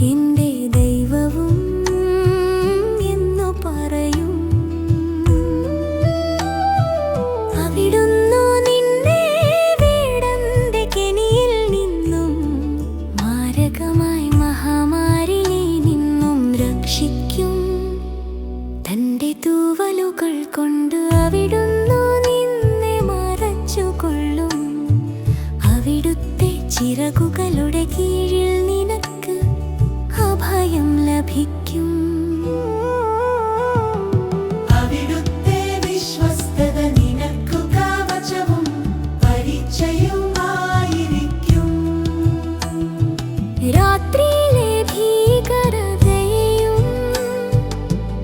എന്റെ ദൈവവും എന്നു പറയും. അവിടുന്നു നിന്നെ വേടന്റെ കെണിയിൽ നിന്നും മാരകമായ മഹാമാരിയിൽ നിന്നും രക്ഷിക്കും. തന്റെ തൂവലുകൾ കൊണ്ട് അവിടുന്നു നിന്നെ മറച്ചുകൊള്ളും. അവിടുത്തെ ചിറകുകളുടെ കീഴിൽ നിനക്ക് അഭയം ലഭിക്കും. അവിടുത്തെ വിശ്വസ്തത നിനക്കു കവചവും പരിചയവുമായിരിക്കും. രാത്രിയിലെ ഭീകരതയെയും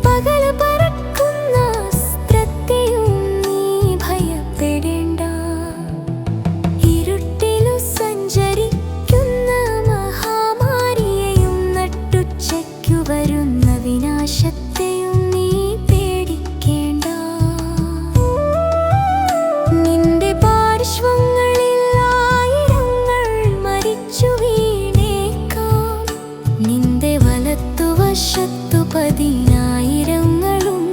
പകൽ പറക്കുന്ന അസ്ത്രത്തെയും നീ ഭയപ്പെടേണ്ട. ഇരുട്ടിലു സഞ്ചരിക്കുന്ന മഹാമാരിയെയും നട്ടുച്ചയ്ക്കു വരുന്ന വിനാശത്തെയും നീ പേടിക്കേണ്ട. നിന്റെ പാർശ്വങ്ങളിൽ ആയിരങ്ങൾ മരിച്ചു വീണേക്കാം, നിന്റെ വലത്തുവശത്തു 10,000-ങ്ങളും.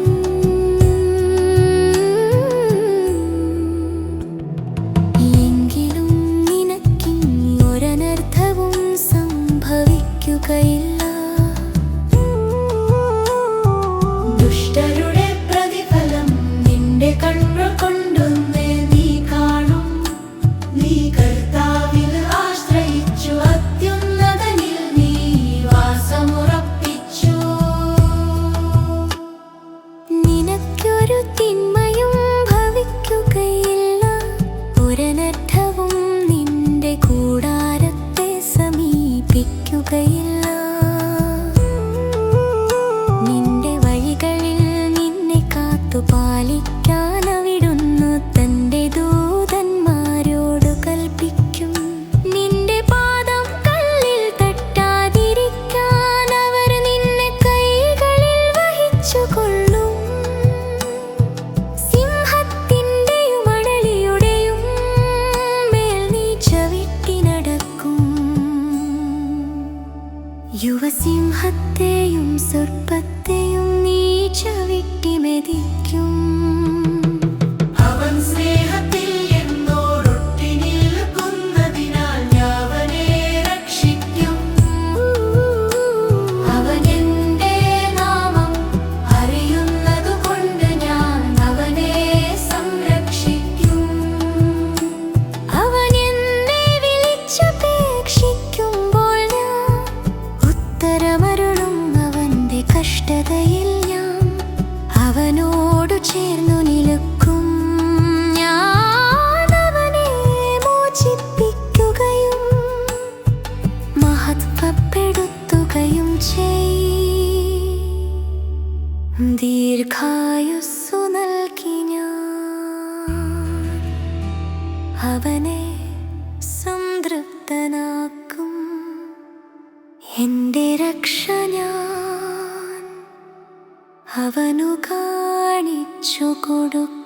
എങ്കിലും നിനക്കിനി ഒരനർത്ഥവും സംഭവിക്കുകയില്ല. ദുഷ്ടരുടെ പ്രതിഫലം നിന്റെ കണ്ണുകൾ കൊണ്ടൊന്നേ നീ കാണും. നീ കർത്താവിൽ ആശ്രയിച്ചു, അത്യുന്നതനിൽ നീ വാസമുറപ്പിച്ചു. നിനക്കൊരു തിന്മയും ഭവിക്കുകയില്ല, ഒരനർത്ഥവും നിന്റെ കൂടാരത്തെ സമീപിക്കുകയില്ല. നിന്റെ വഴികളിൽ നിന്നെ കാത്തുപാലിക്കാൻ അവിടുന്ന് തന്റെ ദൂതന്മാരോട് കൽപ്പിക്കും. നിന്റെ പാദം കല്ലിൽ തട്ടാതിരിക്കാൻ അവർ നിന്നെ കൈകളിൽ വഹിച്ചുകൊള്ളും. സിംഹത്തിന്റെയും അണലിയുടെയും മേൽ നീ ചവിട്ടി നടക്കും. യുവസിംഹത്തെയും സർപ്പത്തെയും നീ ചവിട്ടി മെതിക്കും. അവൻ സ്നേഹത്തിൽ എന്നോടൊട്ടി നിൽക്കുന്നതിനാൽ ഞാൻ അവനെ രക്ഷിക്കും. അവൻ എന്റെ നാമം അറിയുന്നതുകൊണ്ട് ഞാൻ അവനെ സംരക്ഷിക്കും. അവൻ എന്നെ വിളിച്ചപേക്ഷിക്കുമ്പോൾ ഞാൻ ഉത്തരമരുളും. അവന്റെ കഷ്ടതയിൽ ഞാൻ അവനോടു ചേർന്നു നിൽക്കും. ഞാൻ അവനെ മോചിപ്പിക്കുകയും മഹത്വപ്പെടുത്തുകയും ചെയ്യും. ദീർഘായുസ്സു നൽകി ഞാൻ അവനെ സംതൃപ്തനാക്കും. എന്റെ രക്ഷ ഞാൻ അവനു കാണിച്ചു കൊടുക്കും.